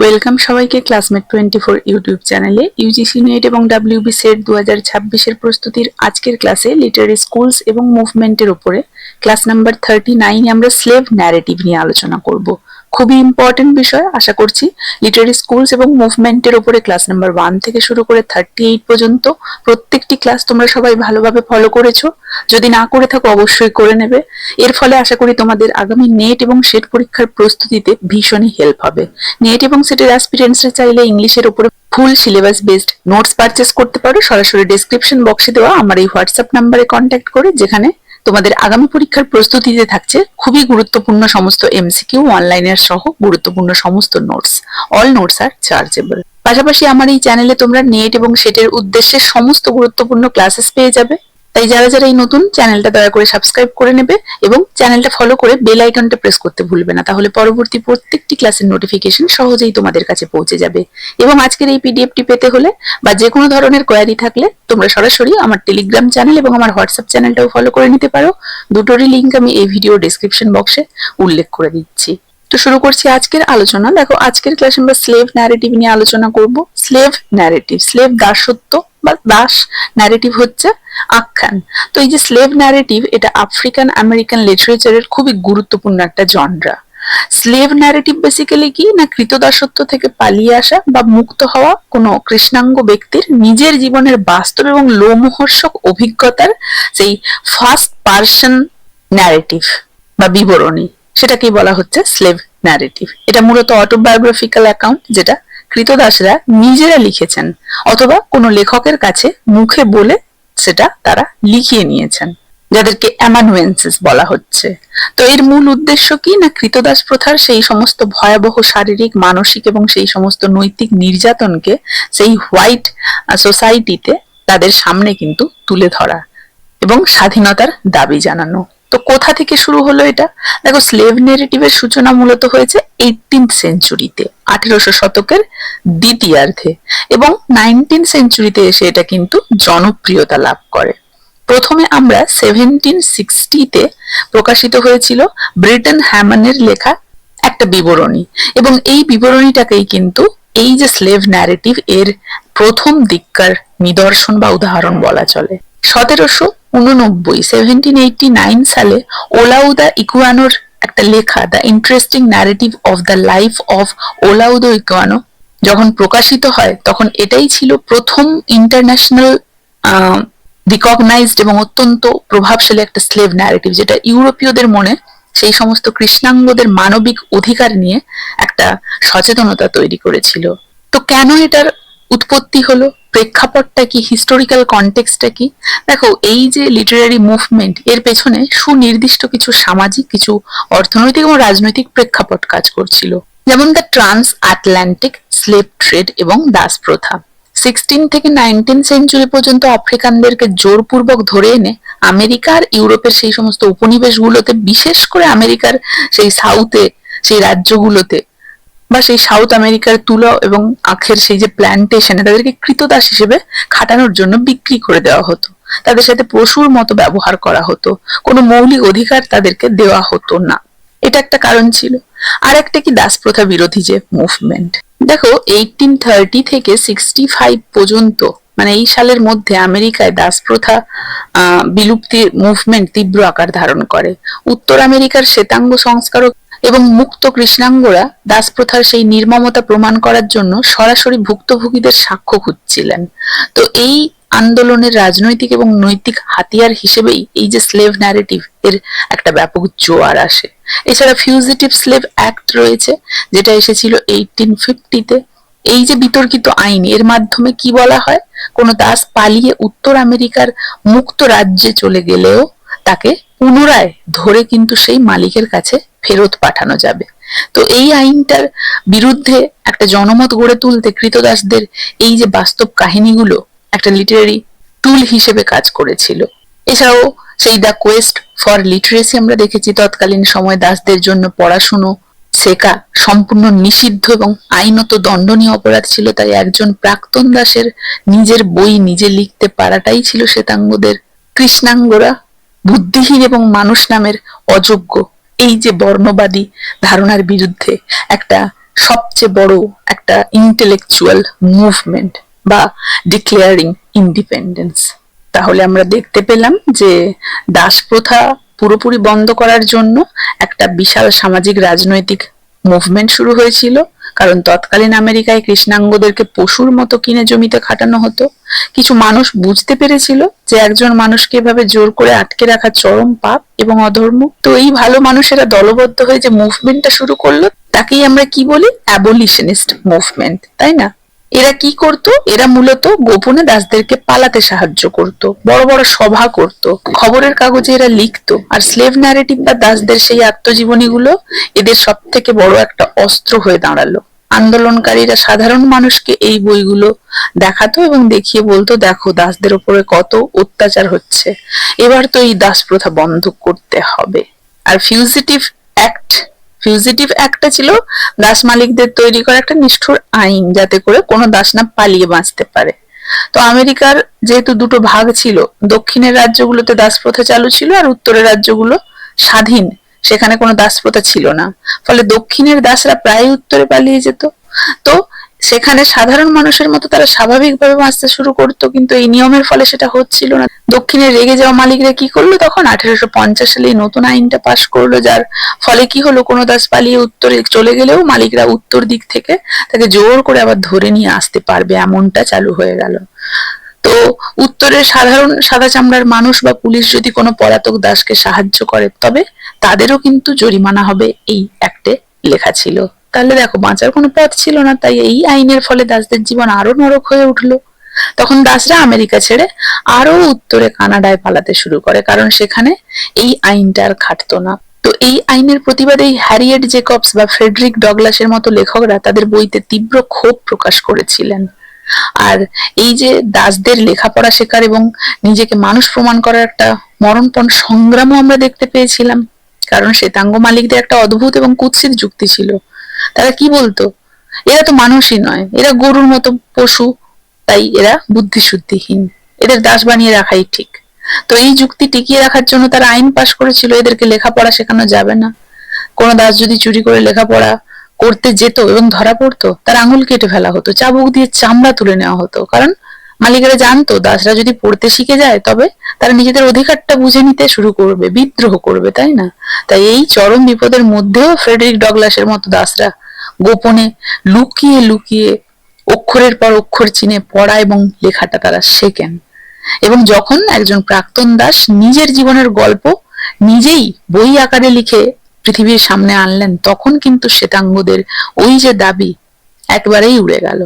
Welcome সবাইকে classmate 24 YouTube চ্যানেলে UGC net এবং ডাব্লিউবি সেট 2026 এর প্রস্তুতির আজকের ক্লাসে লিটারারি স্কুলস এবং মুভমেন্টের উপরে ক্লাস নাম্বার 39 আমরা স্লেভ ন্যারেটিভ নিয়ে আলোচনা করব। খুবই ইম্পর্টেন্ট বিষয়। আশা করছি লিটারারি স্কুলস এবং মুভমেন্টের উপরে ক্লাস নাম্বার 1 থেকে শুরু করে 38 পর্যন্ত প্রত্যেকটি ক্লাস তোমরা সবাই ভালোভাবে ফলো করেছো। যদি না করে থাকো অবশ্যই করে নেবে। এর ফলে আশা করি তোমাদের আগামী নেট এবং সেট পরীক্ষার প্রস্তুতিতে ভীষণই হেল্প হবে। নেট এবং সেটের অ্যাসপিরেন্টসরা চাইলে ইংলিশের উপরে full syllabus based notes purchase করতে পারো সরাসরি ডেসক্রিপশন বক্সে দেওয়া আমার এই হোয়াটসঅ্যাপ নাম্বারে কন্ট্যাক্ট করে, যেখানে তোমাদের আগামী পরীক্ষার প্রস্তুতিতে থাকছে খুবই গুরুত্বপূর্ণ সমস্ত এমসিকিউ, অনলাইনের সহ গুরুত্বপূর্ণ সমস্ত নোটস। অল নোটস আর চার্জেবল। পাশাপাশি আমার এই চ্যানেলে তোমরা নেট এবং সেটের উদ্দেশ্যে সমস্ত গুরুত্বপূর্ণ ক্লাসেস পেয়ে যাবে। তাই যারা যারা এই নতুন চ্যানেলটা দয়া করে সাবস্ক্রাইব করে নেবে এবং চ্যানেলটা ফলো করে বেল আইকনটা প্রেস করতে ভুলবে না, তাহলে পরবর্তী প্রত্যেকটি ক্লাসের নোটিফিকেশন সহজেই তোমাদের কাছে পৌঁছে যাবে। এবং আজকের এই পিডিএফটি পেতে হলে বা যে কোনো ধরনের কোয়ারি থাকলে তোমরা সরাসরি আমার টেলিগ্রাম চ্যানেল এবং আমার হোয়াটসঅ্যাপ চ্যানেলটাও ফলো করে নিতে পারো। দুটোরই লিংক আমি এই ভিডিও ডেসক্রিপশন বক্সে উল্লেখ করে দিচ্ছি। তো শুরু করছি আজকের আলোচনা। দেখো, আজকের ক্লাসে আমরা স্লেভ ন্যারেটিভ নিয়ে আলোচনা করব। স্লেভ ন্যারেটিভ, স্লেভ দাসত্ব বা দাস ন্যারেটিভ হচ্ছে আখ্যান। তো এই যে স্লেভ ন্যারেটিভ, এটা আফ্রিকান আমেরিকান লিটারেচারের খুবই গুরুত্বপূর্ণ একটা জনরা। স্লেভ ন্যারেটিভ বেসিক্যালি কি না, কৃতদাসত্ব থেকে পালিয়ে আসা বা মুক্ত হওয়া কোনো কৃষ্ণাঙ্গ ব্যক্তির নিজের জীবনের বাস্তব এবং লোমহর্ষক অভিজ্ঞতার সেই ফার্স্ট পারসন ন্যারেটিভ বা বিবরণী, সেটাকেই বলা হচ্ছে স্লেভ ন্যারেটিভ। এটা মূলত অটোবায়োগ্রাফিক্যাল অ্যাকাউন্ট, যেটা কৃতদাসরা নিজেরা লিখেছেন অথবা কোনো লেখকের কাছে মুখে বলে সেটা তারা লিখিয়ে নিয়েছেন, যাদেরকে অ্যামানুয়েন্সেস বলা হচ্ছে। তো এর মূল উদ্দেশ্য কি না, কৃতদাস প্রথার সেই সমস্ত ভয়াবহ শারীরিক, মানসিক এবং সেই সমস্ত নৈতিক নির্যাতনকে সেই হোয়াইট সোসাইটিতে তাদের সামনে কিন্তু তুলে ধরা এবং স্বাধীনতার দাবি জানানো। তো কোথা থেকে শুরু হলো এটা? দেখো, স্লেভ ন্যারেটিভের সূচনা মূলত হয়েছে 18th সেঞ্চুরিতে, 1800 শতকের দ্বিতীয়ার্ধে, এবং 19th সেঞ্চুরিতে এসে এটা কিন্তু জনপ্রিয়তা লাভ করে। প্রথমে আমরা 1760-তে প্রকাশিত হয়েছিল ব্রিটন হ্যামানের লেখা একটা বিবরণী, এবং এই বিবরণীটাকেই কিন্তু এই যে স্লেভ ন্যারেটিভ এর প্রথম দিককার নিদর্শন বা উদাহরণ বলা চলে। 1789 সালে ওলাউদা ইকুয়ানোর একটা লেখা the interesting narrative of the life of Olaudah Equiano যখন প্রকাশিত হয়, তখন এটাই ছিল প্রথম ইন্টারন্যাশনাল রিকগনাইজড এবং অত্যন্ত প্রভাবশালী একটা স্লেভ ন্যারেটিভ, যেটা ইউরোপীয়দের মনে সেই সমস্ত কৃষ্ণাঙ্গদের মানবিক অধিকার নিয়ে একটা সচেতনতা তৈরি করেছিল। তো কেন এটার উৎপত্তি হলো, প্রেক্ষাপটটা কি, হিস্টোরিক্যাল কনটেক্সটটা কি? দেখো, এই যে লিটারারি মুভমেন্ট, এর পেছনে সুনির্দিষ্ট কিছু সামাজিক, কিছু অর্থনৈতিক এবং রাজনৈতিক প্রেক্ষাপট কাজ করছিল। যেমন the trans Atlantic slave trade এবং দাস প্রথা। 16 থেকে 19 সেঞ্চুরি পর্যন্ত আফ্রিকানদেরকে জোরপূর্বক ধরে এনে আমেরিকা আর ইউরোপের সেই সমস্ত উপনিবেশগুলোতে, বিশেষ করে আমেরিকার সেই সাউথে, সেই রাজ্যগুলোতে বা সেই সাউথ আমেরিকার তুলো এবং আখের সেই যে প্ল্যান্টেশনে তাদেরকে কৃতদাস হিসেবে খাটানোর জন্য বিক্রি করে দেওয়া হতো। তাদের সাথে পশুর মতো ব্যবহার করা হতো, কোনো মৌলিক অধিকার তাদেরকে দেওয়া হতো না। এটা একটা কারণ ছিল। আর একটা কি, দাস প্রথা বিরোধী যে মুভমেন্ট। দেখো, 1830 থেকে 65 পর্যন্ত, মানে এই সালের মধ্যে আমেরিকায় দাস প্রথা বিলুপ্তির মুভমেন্ট তীব্র আকার ধারণ করে। উত্তর আমেরিকার শ্বেতাঙ্গ সংস্কারক এবং মুক্ত কৃষ্ণাঙ্গরা দাস প্রথার সেই নির্মমতা প্রমাণ করার জন্য সরাসরি ভুক্তভোগীদের সাক্ষ্য খুঁজছিলেন। তো এই আন্দোলনের রাজনৈতিক এবং নৈতিক হাতিয়ার হিসেবেই এই যে স্লেভ ন্যারেটিভ এর একটা ব্যাপক জোয়ার আসে। এছাড়া ফিউজিটিভ স্লেভ অ্যাক্ট রয়েছে, যেটা এসেছিল 1850-তে। এই যে বিতর্কিত আইন, এর মাধ্যমে কি বলা হয়, কোন দাস পালিয়ে উত্তর আমেরিকার মুক্ত রাজ্যে চলে গেলেও তাকে পুনরায় ধরে কিন্তু সেই মালিকের কাছে ফেরত পাঠানো যাবে। তো এই আইনটার বিরুদ্ধে একটা জনমত গড়ে তুলতে কৃতদাসদের এই যে বাস্তব কাহিনীগুলো একটা লিটারারি টুল হিসেবে কাজ করেছিল। এছাড়াও সেই দ্য কোয়েস্ট ফর লিটারেসি আমরা দেখেছি, তৎকালীন সময় দাসদের জন্য পড়াশুনো শেখা সম্পূর্ণ নিষিদ্ধ এবং আইনত দণ্ডনীয় অপরাধ ছিল। তাই একজন প্রাক্তন দাসের নিজের বই নিজে লিখতে পারাটাই ছিল শ্বেতাঙ্গদের, কৃষ্ণাঙ্গরা বুদ্ধিহীন এবং মানুষ নামের অযোগ্য এই যে বর্ণবাদী ধারণার বিরুদ্ধে একটা সবচেয়ে বড় একটা ইন্টেলেকচুয়াল মুভমেন্ট বা ডিক্লেয়ারিং ইন্ডিপেন্ডেন্স। তাহলে আমরা দেখতে পেলাম যে দাস প্রথা পুরোপুরি বন্ধ করার জন্য একটা বিশাল সামাজিক রাজনৈতিক মুভমেন্ট শুরু হয়েছিল, কারণ তৎকালীন আমেরিকায় কৃষ্ণাঙ্গদেরকে পশুর মতো কিনে জমিতে খাটানো হতো। কিছু মানুষ বুঝতে পেরেছিল যে একজন মানুষকে এভাবে জোর করে আটকে রাখা চরম পাপ এবং অধর্ম। তো এই ভালো মানুষেরা দলবদ্ধ হয়ে যে মুভমেন্টটা শুরু করলো তাকেই আমরা কি বলি, অ্যাবলিশনিস্ট মুভমেন্ট, তাই না? এরা কি করত? এরা মূলত গোপনে দাসদেরকে পালাতে সাহায্য করত, বড় বড় সভা করত, খবরের কাগজে এরা লিখতো, আর স্লেভ ন্যারেটিভ বা দাসদের সেই আত্মজীবনীগুলো এদের সব থেকে বড় একটা অস্ত্র হয়ে দাঁড়ালো। আন্দোলনকারীরা সাধারণ মানুষকে এই বইগুলো দেখাতো এবং দেখিয়ে বলতো, দেখো দাসদের উপরে কত অত্যাচার হচ্ছে, এবার তো এই দাস প্রথা বন্ধ করতে হবে। আর ফিউজিটিভ অ্যাক্টটা ছিল দাস মালিকদের তৈরি করা একটা নিষ্ঠুর আইন, যাতে করে কোনো দাস না পালিয়ে বাঁচতে পারে। তো আমেরিকার যেহেতু দুটো ভাগ ছিল, দক্ষিণের রাজ্যগুলোতে দাস প্রথা চালু ছিল আর উত্তরের রাজ্যগুলো স্বাধীন, সেখানে কোনো দাস প্রথা ছিল না। ফলে দক্ষিণের দাসরা প্রায় উত্তরে পালিয়ে যেত। তো সেখানে সাধারণ মানুষের মতো তারা স্বাভাবিকভাবে বাঁচতে শুরু করতো, কিন্তু এই নিয়মের ফলে সেটা হচ্ছিল না। দক্ষিণে রেগে যাওয়া মালিকরা কি করলো, তখন 1850 সালে নতুন আইনটা পাশ করলো, যার ফলে কি হলো, কোনো দাস পালিয়ে উত্তরে চলে গেলেও মালিকরা উত্তর দিক থেকে তাকে জোর করে আবার ধরে নিয়ে আসতে পারবে, এমনটা চালু হয়ে গেল। তো উত্তরের সাধারণ সাদা চামড়ার মানুষ বা পুলিশ যদি কোনো পলাতক দাসকে সাহায্য করে, তবে তাদেরও কিন্তু জরিমানা হবে, এই অ্যাক্টে লেখা ছিল। তাহলে দেখো, বাঁচার কোনো পথ ছিল না। তাই এই আইনের ফলে দাসদের জীবন আরো নরক হয়ে উঠলো। তখন দাসরা আমেরিকা ছেড়ে আরো উত্তরে কানাডায় পালাতে শুরু করে, কারণ সেখানে এই আইনটা আর খাটতো না। তো এই আইনের প্রতিবাদে হ্যারিয়েট জেকবস বা ফ্রেডরিক ডগলাসের মতো লেখকরা তাদের বইতে তীব্র ক্ষোভ প্রকাশ করেছিলেন। আর এই যে দাসদের লেখাপড়া শেখার এবং নিজেকে মানুষ প্রমাণ করার একটা মরণপণ সংগ্রামও আমরা দেখতে পেয়েছিলাম, কারণ শ্বেতাঙ্গ মালিকদের একটা অদ্ভুত এবং কুৎসিত যুক্তি ছিল। তারা কি বলতো, এরা তো মানুষই নয়, এরা গরুর মতো পশু, তাই এরা বুদ্ধিশুদ্ধিহীন, এদের দাস বানিয়ে রাখাই ঠিক। তো এই যুক্তি টিকিয়ে রাখার জন্য তারা আইন পাশ করেছিল, এদেরকে লেখাপড়া শেখানো যাবে না। কোন দাস যদি চুরি করে লেখাপড়া করতে যেত এবং ধরা পড়তো, তার আঙুল কেটে ফেলা হতো, চাবুক দিয়ে চামড়া তুলে নেওয়া হতো। কারণ মালিকেরা জানতো দাসরা যদি পড়তে শিখে যায়, তবে তারা নিজেদের অধিকারটা বুঝে নিতে শুরু করবে, বিদ্রোহ করবে, তাই না? তাই এই চরম বিপদের মধ্যেও ফ্রেডরিক ডগলাসের মতো দাসরা গোপনে লুকিয়ে লুকিয়ে অক্ষরের পর অক্ষর চিনে পড়া এবং লেখাটা তারা শেখেন। এবং যখন একজন প্রাক্তন দাস নিজের জীবনের গল্প নিজেই বই আকারে লিখে পৃথিবীর সামনে আনলেন, তখন কিন্তু শ্বেতাঙ্গদের ওই যে দাবি একবারেই উড়ে গেল।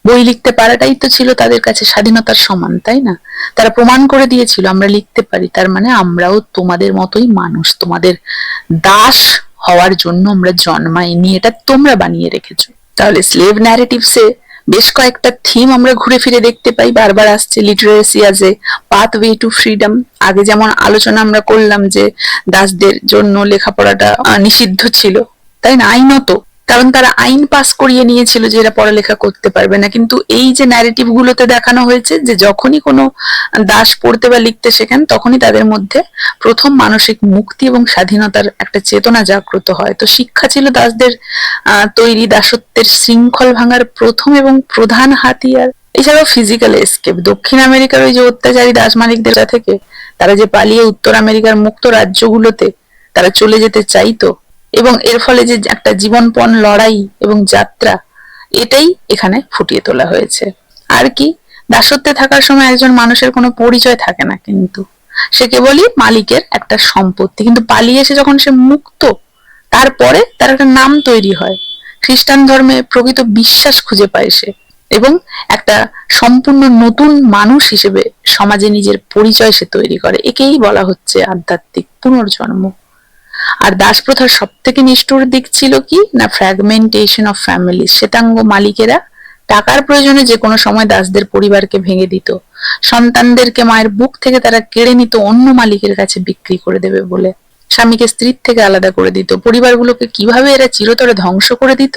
বই লিখতে পারাটাই তো ছিল তাদের কাছে স্বাধীনতার সমান, তাই না? তারা প্রমাণ করে দিয়েছিল, আমরা লিখতে পারি, তার মানে আমরাও তোমাদের মতোই মানুষ, তোমাদের দাস হওয়ার জন্য আমরা জন্মাইনি, এটা তোমরা বানিয়ে রেখেছো। তাহলে স্লেভ ন্যারেটিভসে বেশ কয়েকটা থিম আমরা ঘুরে ফিরে দেখতে পাই, বারবার আসছে। Literacy as a pathway to freedom. আগে যেমন আলোচনা আমরা করলাম যে দাসদের জন্য লেখাপড়াটা নিষিদ্ধ ছিল, তাই না, আইনত, কারণ তারা আইন পাস করিয়ে নিয়েছিল যে এরা পড়ালেখা করতে পারবে না। কিন্তু এই যে ন্যারেটিভ গুলোতে দেখানো হয়েছে যে যখনই কোনো দাস পড়তে বা লিখতে শেখেন, তখনই তাদের মধ্যে প্রথম মানসিক মুক্তি এবং স্বাধীনতার একটা চেতনা জাগ্রত হয়। তো শিক্ষা ছিল দাসদের তৈরি দাসত্বের শৃঙ্খল ভাঙার প্রথম এবং প্রধান হাতিয়ার। এছাড়াও ফিজিক্যাল এসকেপ, দক্ষিণ আমেরিকার ওই যে অত্যাচারী দাস মালিকদের থেকে তারা যে পালিয়ে উত্তর আমেরিকার মুক্ত রাজ্যগুলোতে তারা চলে যেতে চাইতো, এবং এর ফলে যে একটা জীবনপণ লড়াই এবং যাত্রা, এটাই এখানে ফুটিয়ে তোলা হয়েছে। আর কি, দাসত্বে থাকার সময় একজন মানুষের কোনো পরিচয় থাকে না, কিন্তু সে কেবলই মালিকের একটা সম্পত্তি। কিন্তু পালিয়ে এসে যখন সে মুক্ত, তারপরে তার একটা নাম তৈরি হয়, খ্রিস্টান ধর্মে প্রকৃত বিশ্বাস খুঁজে পায় সে, এবং একটা সম্পূর্ণ নতুন মানুষ হিসেবে সমাজে নিজের পরিচয় সে তৈরি করে। একেই বলা হচ্ছে আধ্যাত্মিক পুনর্জন্ম। আর দাস প্রথার সব থেকে নিষ্ঠুর দিক ছিল কি না, ফ্র্যাগমেন্টেশন অফ ফ্যামিলি। শ্বেতাঙ্গ মালিকেরা টাকার প্রয়োজনে যে কোনো সময় দাসদের পরিবারকে ভেঙে দিত, সন্তানদেরকে মায়ের বুক থেকে তারা কেড়ে নিত অন্য মালিকের কাছে বিক্রি করে দেবে বলে, স্বামীকে স্ত্রীর থেকে আলাদা করে দিত। পরিবারগুলোকে কিভাবে এরা চিরতরে ধ্বংস করে দিত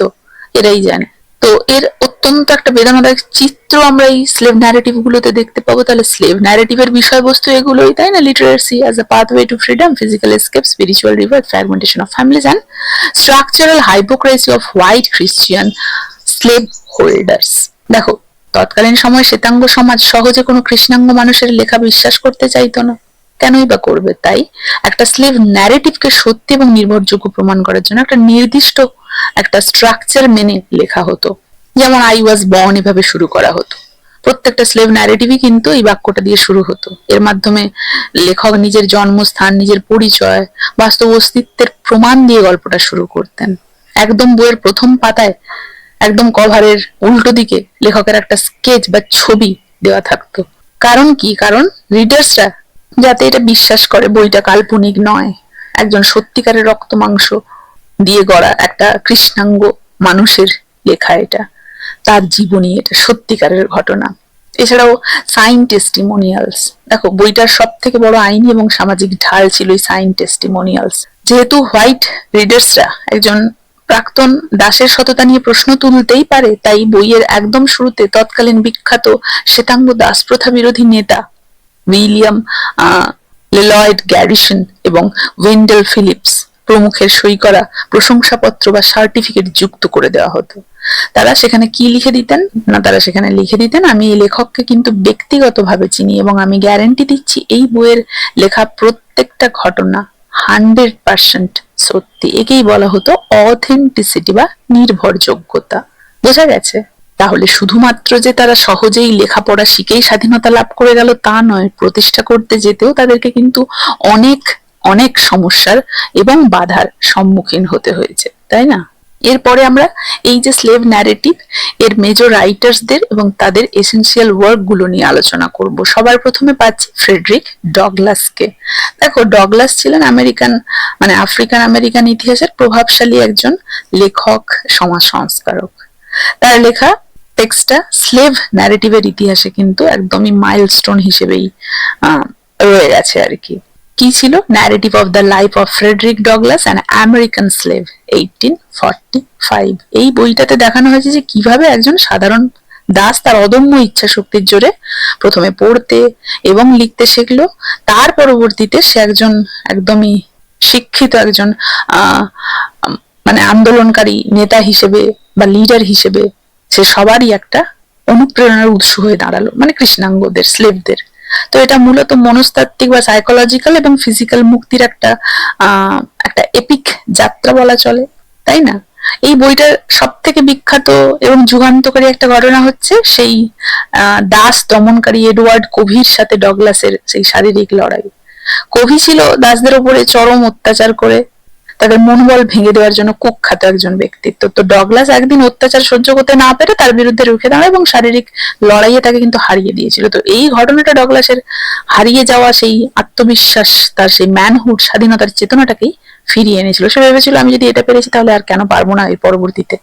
এরাই জানে। তো এর অত্যন্ত একটা বেদনাদায়ক চিত্র আমরা এই স্লেভ ন্যারেটিভ গুলোতে দেখতে পাবো। তাহলে স্লেভ ন্যারেটিভের বিষয়বস্তু এগুলোই, তাই না? Literacy as a pathway to freedom, physical escape, spiritual revert, fragmentation of families and structural hypocrisy of white Christian slave holders. দেখো, তৎকালীন সময় শ্বেতাঙ্গ সমাজ সহজে কোনো কৃষ্ণাঙ্গ মানুষের লেখা বিশ্বাস করতে চাইতো না। কেনই বা করবে? তাই একটা স্লেভ ন্যারেটিভকে সত্যি এবং নির্ভরযোগ্য প্রমাণ করার জন্য একটা নির্দিষ্ট একটা স্ট্রাকচার মেনে লেখা হতো। যেমন আই ওয়াজ বর্ন এভাবে শুরু করা হতো। প্রত্যেকটা স্লেভ ন্যারেটিভই কিন্তু এই বাক্যটা দিয়ে শুরু হতো। এর মাধ্যমে লেখক নিজের জন্মস্থান, নিজের পরিচয়, বাস্তব অস্তিত্বের প্রমাণ দিয়ে গল্পটা শুরু করতেন। একদম বইয়ের প্রথম পাতায় একদম কভারের উল্টো দিকে লেখকের একটা স্কেচ বা ছবি দেওয়া থাকতো। কারণ কি? কারণ রিডার্সরা যাতে এটা বিশ্বাস করে বইটা কাল্পনিক নয়, একজন সত্যিকারের রক্ত মাংস দিয়ে গড়া একটা কৃষ্ণাঙ্গ মানুষের লেখা, এটা তার জীবনী, এটা সত্যিকারের ঘটনা। এছাড়াও সাইন টেস্টিমোনিয়ালস। দেখো, বইটার সব থেকে বড় আইনি এবং সামাজিক ঢাল ছিল এই সাইন টেস্টিমোনিয়ালস। যেহেতু হোয়াইট রিডার্সরা একজন প্রাক্তন দাসের সততা নিয়ে প্রশ্ন তুলতেই পারে, তাই বইয়ের একদম শুরুতে তৎকালীন বিখ্যাত শ্বেতাঙ্গ দাস প্রথা বিরোধী নেতা উইলিয়াম লেলয়েড গ্যারিসন এবং ওয়েন্ডেল ফিলিপস প্রমুখের সই করা প্রশংসাপত্র বা সার্টিফিকেট যুক্ত করে দেওয়া হতো। তারা সেখানে কি লিখে দিতেন না, তারা সেখানে লিখে দিতেন, আমি এই লেখককে কিন্তু ব্যক্তিগতভাবে চিনি এবং আমি গ্যারান্টি দিচ্ছি এই বইয়ের লেখা প্রত্যেকটা ঘটনা 100% সত্যি। একেই বলা হতো অথেন্টিসিটি বা নির্ভরযোগ্যতা। বোঝা গেছে? তাহলে শুধুমাত্র যে তারা সহজেই লেখাপড়া শিখেই স্বাধীনতা লাভ করে গেল তা নয়, প্রতিষ্ঠা করতে যেতেও তাদেরকে কিন্তু অনেক অনেক সমস্যার এবং বাধার সম্মুখীন হতে হয়েছে, তাই না? এরপরে আমরা এই যে স্লেভ ন্যারেটিভ এর মেজর রাইটার্সদের এবং তাদের এসেনশিয়াল ওয়ার্ক গুলো নিয়ে আলোচনা করব। সবার প্রথমে পাচ্ছি ফ্রেডরিক ডগলাসকে। দেখো, ডগলাস ছিলেন আফ্রিকান আমেরিকান ইতিহাসের প্রভাবশালী একজন লেখক, সমাজ সংস্কারক। তার লেখা টেক্সটটা স্লেভ ন্যারেটিভের ইতিহাসে কিন্তু একদমই মাইলস্টোন হিসেবেই রয়ে গেছে আর কি। কি ছিল? Narrative of the life of Frederick Douglass an American slave 1845। এই বইটাতে দেখানো হয়েছে যে কিভাবে একজন সাধারণ দাস তার অদম্য ইচ্ছা শক্তির জোরে প্রথমে পড়তে এবং লিখতে শিখলো। তার পরবর্তীতে সে একজন একদমই শিক্ষিত একজন আন্দোলনকারী নেতা হিসেবে বা লিডার হিসেবে সে সবারই একটা অনুপ্রেরণার উৎস হয়ে দাঁড়ালো, কৃষ্ণাঙ্গদের, স্লেভদের। তো এটা মূলত মনস্তাত্ত্বিক বা সাইকোলজিক্যাল এবং ফিজিক্যাল মুক্তির একটা এপিক যাত্রা বলা চলে, তাই না? এই বইটার সব থেকে বিখ্যাত এবং যুগান্তকারী একটা ঘটনা হচ্ছে সেই দাস দমনকারী এডওয়ার্ড কোভির সাথে ডগলাসের সেই শারীরিক লড়াই। কোভি ছিল দাসদের উপরে চরম অত্যাচার করে তাদের মনোবল ভেঙে দেওয়ার জন্য কুখ্যাত একজন ব্যক্তিত্ব। তো ডগলাস একদিন অত্যাচার সহ্য করতে না পেরে তার বিরুদ্ধে রুখে দাঁড়ায় এবং শারীরিক লড়াইয়ে তাকে কিন্তু হারিয়ে দিয়েছিল। তো এই ঘটনাটা ডগলাসের হারিয়ে যাওয়া সেই আত্মবিশ্বাস, তার সেই ম্যানহুড, স্বাধীনতার চেতনাটাকেই ফিরিয়ে এনেছিল। সে ভেবেছিল আমি যদি এটা পেরেছি তাহলে আর কেন পারবো না এর পরবর্তীতে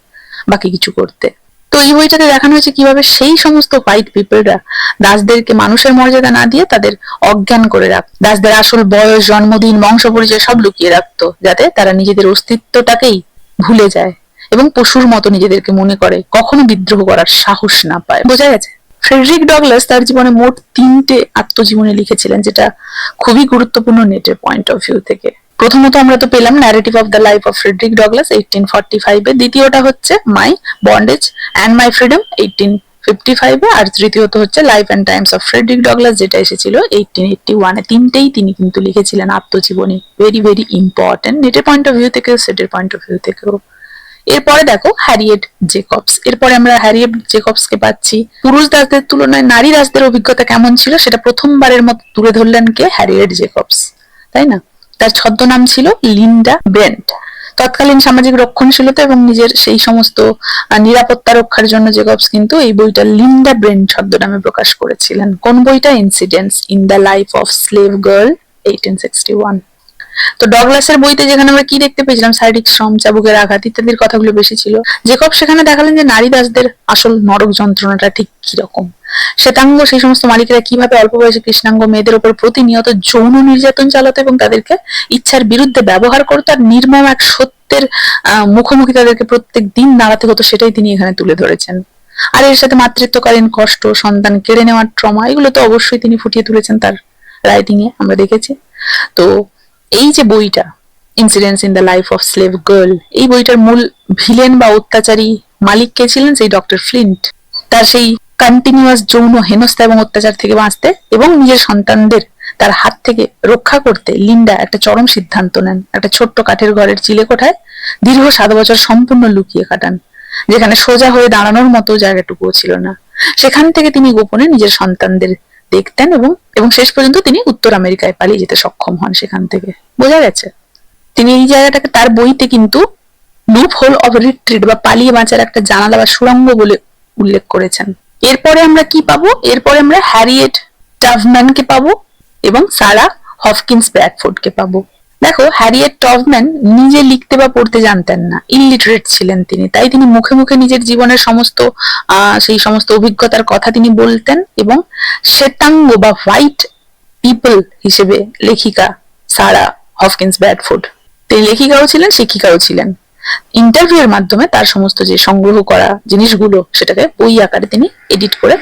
বাকি কিছু করতে। তো এই বইটাতে দেখানো হয়েছে কিভাবে সেই সমস্ত হোয়াইট পিপলরা দাসদেরকে মানুষের মর্যাদা না দিয়ে তাদের অজ্ঞান করে রাখত, দাসদের আসল বয়স, জন্মদিন, বংশ পরিচয় সব লুকিয়ে রাখতো, যাতে তারা নিজেদের অস্তিত্বটাকেই ভুলে যায় এবং পশুর মতো নিজেদেরকে মনে করে, কখনো বিদ্রোহ করার সাহস না পায়। বোঝা গেছে? ফ্রেডরিক ডগলাস তার জীবনে মোট 3টে আত্মজীবনী লিখেছিলেন, যেটা খুবই গুরুত্বপূর্ণ নেটের পয়েন্ট অফ ভিউ থেকে। প্রথমত আমরা তো পেলাম narrative of the life of Frederick Douglass 1845 এ, দ্বিতীয়টা হচ্ছে my bondage and my freedom 1855 এ, আর তৃতীয়ত হচ্ছে life and times of Frederick Douglass, যেটা এসেছিল 1881 এ। তিনটেই তিনি কিন্তু লিখেছিলেন আত্মজীবনী। ভেরি ভেরি ইম্পর্টেন্ট নেটের পয়েন্ট অফ ভিউ থেকেও, সেটের পয়েন্ট অফ ভিউ থেকেও। এরপরে দেখো হ্যারিয়েট জেকবস। এরপরে আমরা হ্যারিয়েট জেকবসকে পাচ্ছি। পুরুষ দাসদের তুলনায় নারী দাসদের অভিজ্ঞতা কেমন ছিল সেটা প্রথমবারের মতো তুলে ধরলেন কে? হ্যারিয়েট জেকবস, তাই না? তার ছদ্মনাম ছিল লিন্ডা ব্রেন্ট। তৎকালীন সামাজিক রক্ষণশীলতা এবং নিজের সেই সমস্ত নিরাপত্তা রক্ষার জন্য জেকবস কিন্তু এই বইটা লিন্ডা ব্রেন্ট ছদ্মনামে প্রকাশ করেছিলেন। কোন বইটা? Incidents in the life of slave girl 1861। তো ডগলাসের বইতে যেখানে আমরা কি দেখতে পেয়েছিলাম, শারীরিক শ্রম, চাবুকের আঘাত ইত্যাদির কথাগুলো বেশি ছিল, জেকব সেখানে দেখালেন যে নারী দাসদের আসল নরক যন্ত্রণাটা ঠিক কিরকম। শ্বেতাঙ্গ সেই সমস্ত মালিকেরা কিভাবে অল্প বয়সে কৃষ্ণাঙ্গ মেয়েদের উপর প্রতিনিয়ত যৌন নির্যাতন চালাতো এবং তাদেরকে ইচ্ছার বিরুদ্ধে ব্যবহার করতো, আর নির্মম এক সত্য সত্যের মুখোমুখি তাদেরকে প্রত্যেক দিন দাঁড়াতে হতো, সেটাই তিনি এখানে তুলে ধরেছেন। আর এর সাথে মাতৃত্বকালীন কষ্ট, সন্তান কেড়ে নেওয়ার ট্রমা, এগুলো তো অবশ্যই তিনি ফুটিয়ে তুলেছেন তার রাইটিং এ, আমরা দেখেছি। তো এই যে বইটা incidents in the life of slave girl, এই বইটার মূল ভিলেন বা অত্যাচারী মালিক কে ছিলেন? সেই ডক্টর ফ্লিন্ট। তার সেই কন্টিনিউয়াস যৌন হেনস্থা এবং অত্যাচার থেকে বাঁচতে এবং নিজের সন্তানদের তার হাত থেকে রক্ষা করতে লিন্ডা একটা চরম সিদ্ধান্ত নেন। একটা ছোট্ট কাঠের ঘরের চিলে কোঠায় দীর্ঘ 7 বছর সম্পূর্ণ লুকিয়ে কাটান, যেখানে সোজা হয়ে দাঁড়ানোর মতো জায়গাটুকুও ছিল না। সেখান থেকে তিনি গোপনে নিজের সন্তানদের দেখতেন এবং শেষ পর্যন্ত তিনি উত্তর আমেরিকায় পালিয়ে যেতে সক্ষম হন সেখান থেকে। বোঝা গেছে? তিনি এই জায়গাটাকে তার বইতে কিন্তু লুপ হোল অফ রিট্রিট বা পালিয়ে বাঁচার একটা জানালা বা সুড়ঙ্গ বলে উল্লেখ করেছেন। এরপরে আমরা কি পাবো? এরপরে আমরা হ্যারিয়েট টাফম্যানকে পাবো এবং সারা হফকিন্স ব্র্যাডফোর্ডকে পাবো। দেখো, হ্যারিয়েট টাফম্যান নিজে লিখতে বা পড়তে জানতেন না, ইলিটারেট ছিলেন তিনি। তাই তিনি মুখে মুখে নিজের জীবনের সমস্ত সেই সমস্ত অভিজ্ঞতার কথা তিনি বলতেন এবং শ্বেতাঙ্গ বা হোয়াইট পিপল হিসেবে লেখিকা সারা হফকিন্স ব্র্যাডফোর্ড, তিনি লেখিকাও ছিলেন, শিক্ষিকাও ছিলেন। ইন্টারভিউ এর মাধ্যমে তার সমস্ত যে সংগ্রহ করা জিনিসগুলো সেটাকে বই আকারে তিনি এডিট করে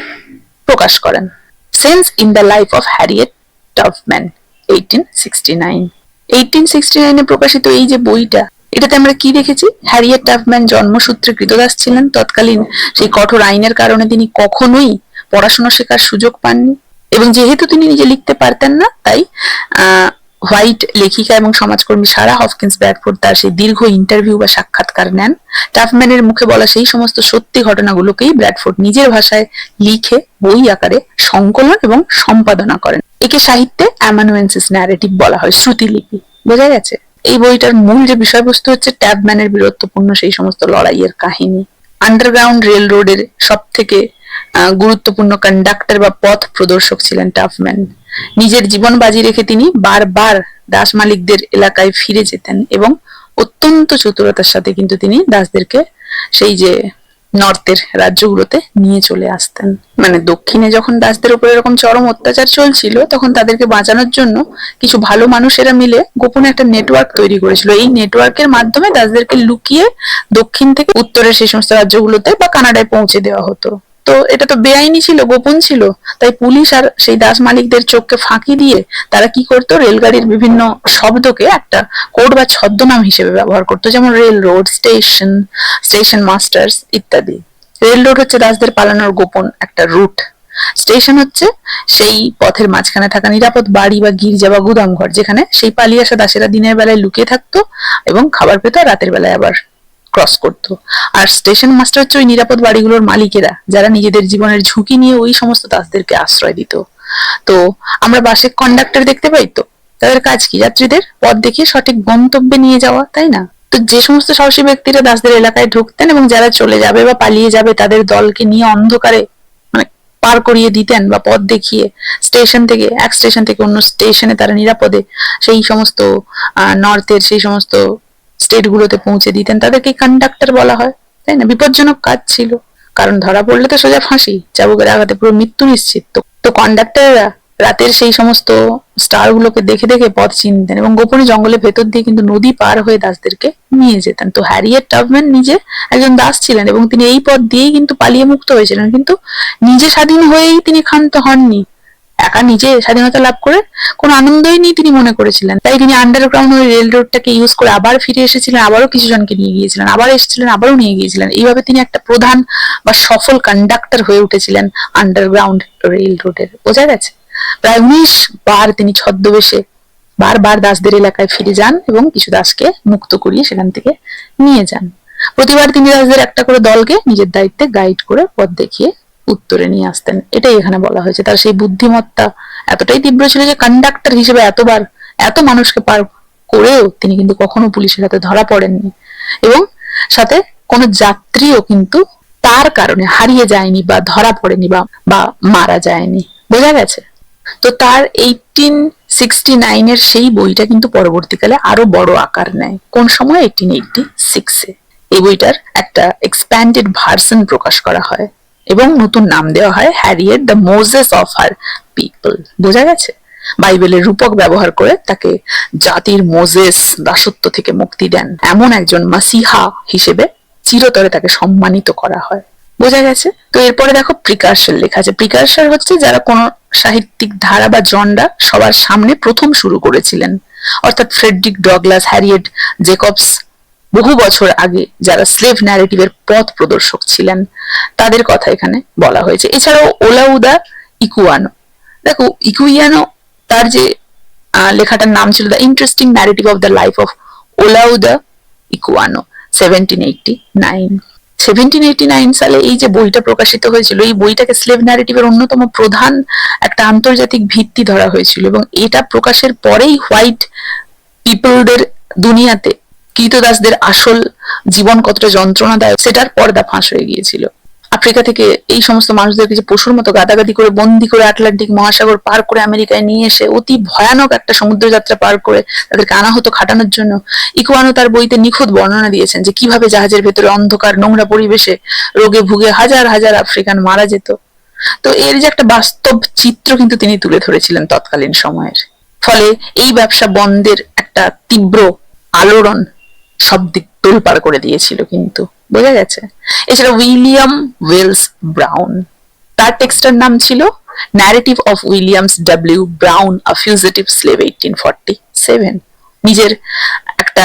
প্রকাশ করেন। Scenes in the life of Harriet Tubman 1869। 1869 এ প্রকাশিত এই যে বইটা, এটাতে আমরা কি দেখেছি? হ্যারিয়েট টাফম্যান জন্মসূত্রে কৃতদাস ছিলেন। তৎকালীন সেই কঠোর আইনের কারণে তিনি কখনোই পড়াশোনা শেখার সুযোগ পাননি এবং যেহেতু তিনি নিজে লিখতে পারতেন না, তাই হোয়াইট লেখিকা এবং সমাজকর্মী সারা হফকিন্স ব্র্যাডফোর্ড তার সেই দীর্ঘ ইন্টারভিউ বা সাক্ষাৎকার নেন। টাফম্যানের মুখে বলা সেই সমস্ত সত্যি ঘটনাগুলোকেই ব্র্যাডফোর্ড নিজের ভাষায় লিখে বই আকারে সংকলন এবং সম্পাদনা করেন। একে সাহিত্যে অ্যামানুয়েন্সিস ন্যারেটিভ বলা হয়, শ্রুতিলিপি। বোঝা গেছে? এই বইটার মূল যে বিষয়বস্তু হচ্ছে ট্যাবম্যানের বীরত্বপূর্ণ সেই সমস্ত লড়াইয়ের কাহিনী। আন্ডারগ্রাউন্ড রেল রোডের সব থেকে গুরুত্বপূর্ণ কন্ডাক্টর বা পথ প্রদর্শক ছিলেন টাফম্যান। নিজের জীবন বাজি রেখে তিনি বারবার দাস মালিকদের এলাকায় ফিরে যেতেন এবং অত্যন্ত চতুরতার সাথে কিন্তু তিনি দাসদেরকে সেই যে নর্থের রাজ্যগুলোতে নিয়ে চলে আসতেন। মানে দক্ষিণে যখন দাসদের উপর এরকম চরম অত্যাচার চলছিল, তখন তাদেরকে বাঁচানোর জন্য কিছু ভালো মানুষেরা মিলে গোপনে একটা নেটওয়ার্ক তৈরি করেছিল। এই নেটওয়ার্কের মাধ্যমে দাসদেরকে লুকিয়ে দক্ষিণ থেকে উত্তরের সেই সমস্ত রাজ্যগুলোতে বা কানাডায় পৌঁছে দেওয়া হতো। তো এটা তো বেআইনি ছিল, গোপন ছিল। তাই পুলিশ আর সেই দাস মালিকদের চোখকে ফাঁকি দিয়ে তারা কি করতো? রেলগাড়ির বিভিন্ন শব্দকে একটা কোড বা ছদ্মনাম হিসেবে ব্যবহার করতো, যেমন rail road, station, station masters ইত্যাদি। রেল রোড হচ্ছে দাসদের পালানোর গোপন একটা রুট। স্টেশন হচ্ছে সেই পথের মাঝখানে থাকা নিরাপদ বাড়ি বা গির্জা বা গুদাম ঘর, যেখানে সেই পালিয়ে আসা দাসেরা দিনের বেলায় লুকিয়ে থাকতো এবং খাবার পেত, রাতের বেলায় আবার ক্রস করতো। আর স্টেশন মাস্টার হচ্ছে ওই নিরাপদ বাড়িগুলোর মালিকেরা, যারা নিজেদের জীবনের ঝুঁকি নিয়ে ওই সমস্ত দাসদেরকে আশ্রয় দিত। তো আমরা বাসে কন্ডাক্টর দেখতে পাই, তো তাদের কাজ কি? যাত্রীদের পথ দেখিয়ে সঠিক গন্তব্যে নিয়ে যাওয়া, তাই না? তো যে সমস্ত সাহসী ব্যক্তিরা দাসদের এলাকায় ঢুকতেন এবং যারা চলে যাবে বা পালিয়ে যাবে তাদের দলকে নিয়ে অন্ধকারে মানে পার করিয়ে দিতেন বা পথ দেখিয়ে স্টেশন থেকে এক স্টেশন থেকে অন্য স্টেশনে তারা নিরাপদে সেই সমস্ত নর্থের সেই সমস্ত স্টেট গুলোতে পৌঁছে দিতেন, তাদেরকে কন্ডাক্টর বলা হয়, তাই না? বিপজ্জনক কাজ ছিল, কারণ ধরা পড়লে তো সোজা ফাঁসি, চাবুকের আঘাতে পুরো মৃত্যু নিশ্চিত। তো কন্ডাক্টররা রাতের সেই সমস্ত স্টার গুলোকে দেখে দেখে পথ চিনতেন এবং গোপনে জঙ্গলের ভেতর দিয়ে কিন্তু নদী পার হয়ে দাসদেরকে নিয়ে যেতেন। তো হ্যারিয়েট টাফম্যান নিজে একজন দাস ছিলেন এবং তিনি এই পথ দিয়েই কিন্তু পালিয়ে মুক্ত হয়েছিলেন, কিন্তু নিজে স্বাধীন হয়েই তিনি ক্ষান্ত হননি। একা নিজে স্বাধীনতা লাভ করে কোনো আনন্দই নেই তিনি মনে করেছিলেন। তাই তিনি আন্ডারগ্রাউন্ড ওই রেল রোডটাকে ইউজ করে আবার ফিরে এসেছিলেন, আবারও কিছু জনকে নিয়ে গিয়েছিলেন, আবার এসেছিলেন, আবারও নিয়ে গিয়েছিলেন। এইভাবে তিনি একটা প্রধান বা সফল কন্ডাক্টর হয়ে উঠেছিলেন আন্ডারগ্রাউন্ড রেল রোডের। বোঝা গেছে? প্রায় 19 বার তিনি ছদ্মবেশে বারবার দাসদের এলাকায় ফিরে যান এবং কিছু দাসকে মুক্ত করিয়ে সেখান থেকে নিয়ে যান। প্রতিবার তিনি দাসদের একটা করে দলকে নিজের দায়িত্বে গাইড করে পথ দেখিয়ে উত্তরে নিয়ে আসতেন। এটাই এখানে বলা হয়েছে। তার সেই বুদ্ধিমত্তা এতটাই তীব্র ছিল যে কন্ডাক্টর হিসেবে এতবার এত মানুষকে পার করেও তিনি কিন্তু কখনো পুলিশের হাতে ধরা পড়েননি এবং সাথে কোনো যাত্রীও কিন্তু তার কারণে হারিয়ে যায়নি বা ধরা পড়েনি বা মারা যায়নি। বোঝা গেছে? তো তার 1869 এর সেই বইটা কিন্তু পরবর্তীকালে আরো বড় আকার নেয়। কোন সময়? 1886 এ এই বইটার একটা এক্সপ্যান্ডেড ভার্সন প্রকাশ করা হয় এবং নতুন নাম দেওয়া হয় Harriet the Moses of her people. বোঝা গেছে? বাইবেলের রূপক ব্যবহার করে তাকে জাতির মোজেস দাসত্ব থেকে মুক্তি দেন এমন একজন মাসিহা হিসেবে চিরতরে তাকে সম্মানিত করা হয়। বোঝা গেছে? তো এরপরে দেখো প্রিকার্সর লেখা আছে। প্রিকার্সর হচ্ছে যারা কোনো সাহিত্যিক ধারা বা জনরা সবার সামনে প্রথম শুরু করেছিলেন, অর্থাৎ ফ্রেডরিক ডগলাস, হ্যারিয়েট জেকবস বহু বছর আগে যারা স্লেভ ন্যারেটিভের পথ প্রদর্শক ছিলেন তাদের কথা এখানে বলা হয়েছে। এছাড়াও ওলাউদা ইকুয়ানো, দেখো ইকুইয়ানো তার যে লেখাটার নাম ছিল the interesting narrative of the life of Olaudah Equiano 1789 সালে এই যে বইটা প্রকাশিত হয়েছিল, এই বইটাকে স্লেভ ন্যারেটিভের অন্যতম প্রধান একটা আন্তর্জাতিক ভিত্তি ধরা হয়েছিল এবং এটা প্রকাশের পরেই হোয়াইট পিপলদের দুনিয়াতে কৃতদাসদের আসল জীবন কতটা যন্ত্রণাদায়ক সেটার পর্দা ফাঁস হয়ে গিয়েছিল। আফ্রিকা থেকে এই সমস্ত মানুষদেরকে যে পশুর মতো গাদাগাদি করে বন্দি করে আটলান্টিক মহাসাগর পার করে আমেরিকায় নিয়ে এসে অতি ভয়ানক একটা সমুদ্রযাত্রা পার করে তাদেরকে আনা হতো খাটানোর জন্য, ইকুয়ানো তার বইতে নিখুঁত বর্ণনা দিয়েছেন যে কিভাবে জাহাজের ভেতরে অন্ধকার নোংরা পরিবেশে রোগে ভুগে হাজার হাজার আফ্রিকান মারা যেত। তো এর যে একটা বাস্তব চিত্র কিন্তু তিনি তুলে ধরেছিলেন তৎকালীন সময়ের। ফলে এই ব্যবসা বন্ধের একটা তীব্র আলোড়ন সব দিক তোলপাড় করে দিয়েছিল কিন্তু। বোঝা গেছে? এছাড়া উইলিয়াম ওয়েলস ব্রাউন, তার টেক্সটার নাম ছিল narrative of Williams W brown a fugitive slave 1847, নিজের একটা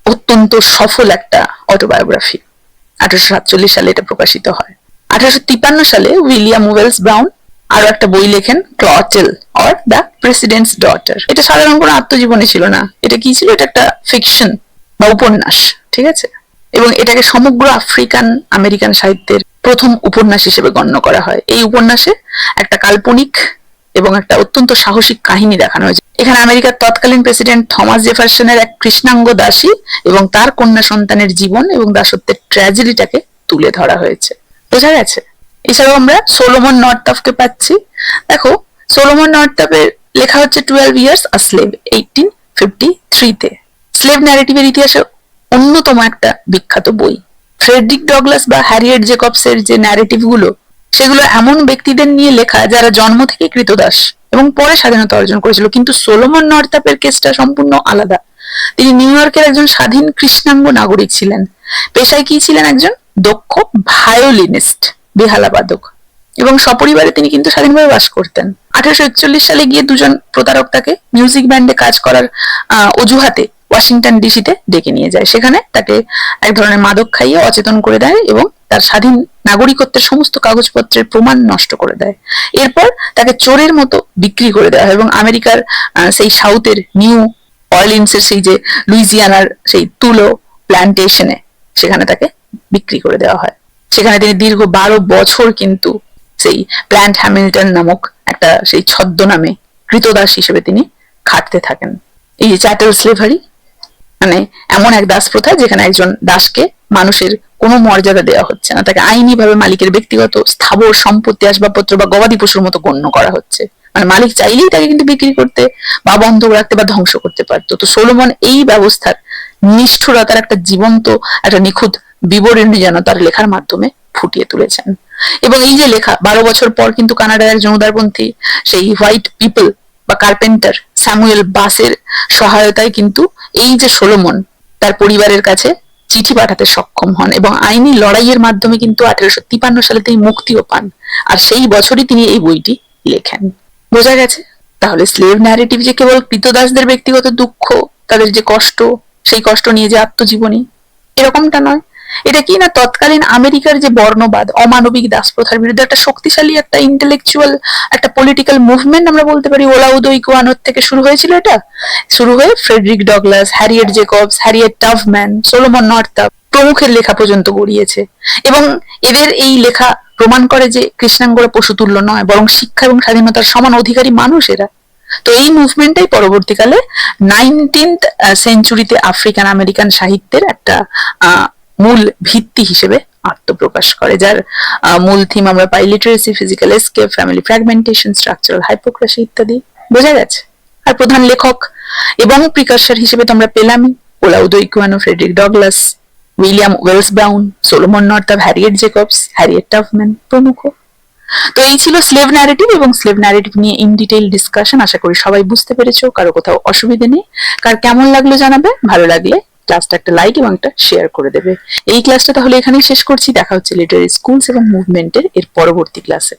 অত্যন্ত সফল একটা অটোবায়োগ্রাফি। 1847 সালে এটা প্রকাশিত হয়। 1853 সালে উইলিয়াম ওয়েলস ব্রাউন আরো একটা বই লেখেন, ক্লটেল অর দ্য প্রেসিডেন্টস ডটার। এটা সাধারণ কোনো আত্মজীবনী ছিল না, এটা কি ছিল? এটা একটা ফিকশন বা উপন্যাস, ঠিক আছে? এবং এটাকে সমগ্র আফ্রিকান আমেরিকান সাহিত্যের প্রথম উপন্যাস হিসেবে গণ্য করা হয়। এই উপন্যাসে একটা কাল্পনিক এবং একটা অত্যন্ত সাহসিক কাহিনী দেখানো হয়েছে। এখানে আমেরিকার তৎকালীন প্রেসিডেন্ট থমাস জেফারসনের এক কৃষ্ণাঙ্গ দাসী এবং তার কন্যা সন্তানের জীবন এবং দাসত্বের ট্র্যাজেডিটাকে তুলে ধরা হয়েছে। বোঝা গেছে? এছাড়াও আমরা সোলোমন নর্থআপকে পাচ্ছি। দেখো, সোলোমন নর্থআপের লেখা হচ্ছে 12 ইয়ার্স আ স্লেভ 1853 তে। স্লেভ ন্যারেটিভের ইতিহাসে অন্যতম একটা বিখ্যাত বই। ফ্রেডরিক ডগলাস বা হ্যারিয়েট জেকবসের যে ন্যারেটিভ গুলো, সেগুলো এমন ব্যক্তিদের নিয়ে লেখা যারা জন্ম থেকে কৃতদাস এবং পরে স্বাধীনতা অর্জন করেছিল। কিন্তু সোলোমন নর্থআপের কেসটা সম্পূর্ণ আলাদা। তিনি নিউ ইয়র্কের একজন স্বাধীন কৃষ্ণাঙ্গ নাগরিক ছিলেন। পেশায় কি ছিলেন? একজন দক্ষ ভায়োলিনিস্ট, বেহালাবাদক, এবং সপরিবারে তিনি কিন্তু স্বাধীনভাবে বাস করতেন। 1841 সালে গিয়ে দুজন প্রতারক তাকে মিউজিক ব্যান্ডে কাজ করার অজুহাতে ওয়াশিংটন ডিসিতে ডেকে নিয়ে যায়। সেখানে তাকে এক ধরনের মাদক খাইয়ে অচেতন করে দেয় এবং তার স্বাধীন নাগরিকত্বের সমস্ত কাগজপত্রের প্রমাণ নষ্ট করে দেয়। এরপর তাকে চোরের মতো বিক্রি করে দেওয়া হয় এবং আমেরিকার সেই সাউথের নিউ অরলিন্সের সেই যে লুইজিয়ানার সেই তুলো প্ল্যান্টেশনে সেখানে তাকে বিক্রি করে দেওয়া হয়। সেখানে তিনি দীর্ঘ 12 বছর কিন্তু সেই প্ল্যান্ট হ্যামিল্টন নামক একটা সেই ছদ্মনামে কৃতদাস হিসেবে তিনি খাটতে থাকেন। এই যে চ্যাটেল স্লেভারি, মানে এমন এক দাস প্রথা যেখানে একজন দাসকে মানুষের কোনো মর্যাদা দেওয়া হচ্ছে না, তাকে আইনি ভাবে মালিকের ব্যক্তিগত স্থাবর সম্পত্তি, আসবাবপত্র বা গবাদি পশুর মতো গণ্য করা হচ্ছে। মানে মালিক চাইলেই তাকে কিন্তু বিক্রি করতে বা বন্ধ রাখতে বা ধ্বংস করতে পারতো। তো সোলোমন এই ব্যবস্থার নিষ্ঠুরতার একটা জীবন্ত একটা নিখুঁত বিবরণী যেন তার লেখার মাধ্যমে ফুটিয়ে তুলেছেন। এবং এই যে লেখা 12 বছর পর কিন্তু কানাডার একজন উদারপন্থী সেই হোয়াইট পিপল বা কার্পেন্টার স্যামুয়েল বাসের সহায়তায় কিন্তু এই যে সোলোমন তার পরিবারের কাছে চিঠি পাঠাতে সক্ষম হন এবং আইনি লড়াইয়ের মাধ্যমে কিন্তু 1853 সালে তিনি মুক্তিও পান। আর সেই বছরই তিনি এই বইটি লেখেন। বোঝা গেছে? তাহলে স্লেভ ন্যারেটিভ যে কেবল কৃতদাসদের ব্যক্তিগত দুঃখ, তাদের যে কষ্ট, সেই কষ্ট নিয়ে যে আত্মজীবনী, এরকমটা নয়। এটা কি না তৎকালীন আমেরিকার যে বর্ণবাদ, অমানবিক দাস প্রথার বিরুদ্ধে একটা শক্তিশালী একটা ইন্টেলেকচুয়াল একটা পলিটিক্যাল মুভমেন্ট আমরা বলতে পারি। ওলাউদা ইকুয়ানো থেকে শুরু হয়েছিল। এটা শুরু হয়ে Frederick Douglass, Harriet Jacobs, Harriet Tubman, Solomon Northup প্রমুখের লেখা পর্যন্ত গড়িয়েছে। এবং এদের এই লেখা প্রমাণ করে যে কৃষ্ণাঙ্গরা পশুতুল্য নয়, বরং শিক্ষা এবং স্বাধীনতার সমান অধিকারী মানুষ এরা। তো এই মুভমেন্টটাই পরবর্তীকালে 19th সেঞ্চুরিতে আফ্রিকান আমেরিকান সাহিত্যের একটা মূল ভিত্তি হিসেবে আত্মপ্রকাশ করে, যার মূল থিম আমরা পাই literacy, physical escape, family fragmentation, structural hypocrisy ইত্যাদি। বোঝা গেছে? আর প্রধান লেখক এবং প্রিকার্সর হিসেবে তোমরা পেলামই Olaudah Equiano, Frederick Douglass, William Wells Brown, Solomon Northup, Harriet Jacobs, Harriet Tubman প্রমুখ। তো এই ছিল স্লেভ ন্যারেটিভ এবং স্লেভ ন্যারেটিভ নিয়ে ইন ডিটেইল ডিসকাশন। আশা করি সবাই বুঝতে পেরেছো, কারো কোথাও অসুবিধা নেই। কার কেমন লাগলো জানাবে, ভালো লাগলে ক্লাসটা একটা লাইক এবং একটা শেয়ার করে দেবে। এই ক্লাসটা তাহলে এখানেই শেষ করছি। দেখা হচ্ছে লিটারেরি স্কুলস এবং মুভমেন্টের এর পরবর্তী ক্লাসে।